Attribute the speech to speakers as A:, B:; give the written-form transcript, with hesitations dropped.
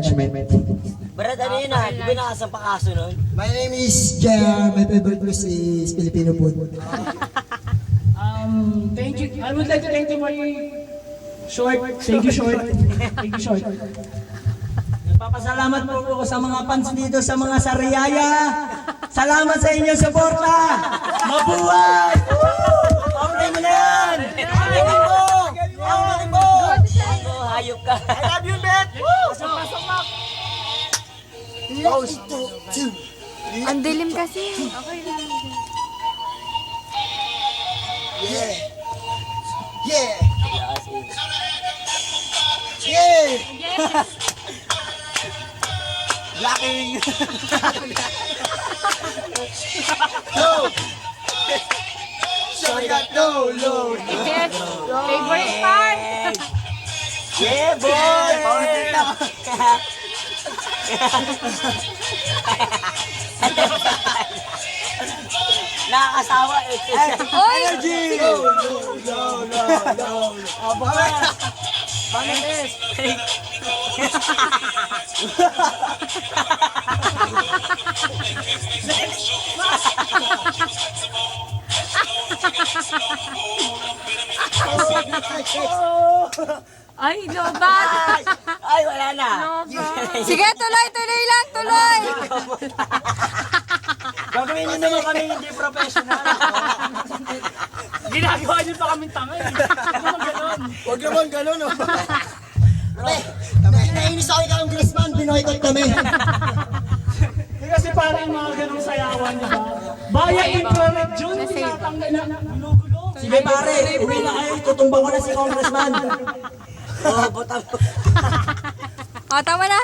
A: judgment.
B: Brad, ano yun ah? Di ba nakasampa kaso nun?
A: My name is JR. My favorite blues is Filipino food.
C: Thank you. I would like to thank you for short. Thank you, short. Thank you, short.
D: Nagpapasalamat po ako sa mga fans dito sa mga Sariaya. Salamat sa inyong suporta. Mabuhay! Okay mo na yan!
B: Ang galing mo! Ang galing mo! Hayop ka!
D: I love you, Bet!
B: Pasok, Mac!
E: Ang dilim kasi. Okay lang.
A: Yeah! Yeah! Yeah! Blocking! No! Sorry got no load!
E: Yes. Favorite part.
B: Yeah, boy! Nakakasawa eh.
E: Oy!
D: Energy! Aba ka! Banates!
E: Ay, lobat.
B: Ay, wala na!
E: Sige, tuloy, tuloy lang, tuloy.
D: Gagawin nyo naman kami hindi professional.
C: Ginagawa niyo pa kaming tanga eh.
A: Huwag naman ganun, oh. Nainis ako kay Congressman, binoykot kami.
C: Eh, kasi parang mga ganong sayawan, di ba? Bayan infrared June, tinatanggal na. Gulo-gulo.
D: Sige pare, uwi na kayo. Tutumbang ko na si Congressman.
B: Oo, butang.
E: O, tama na.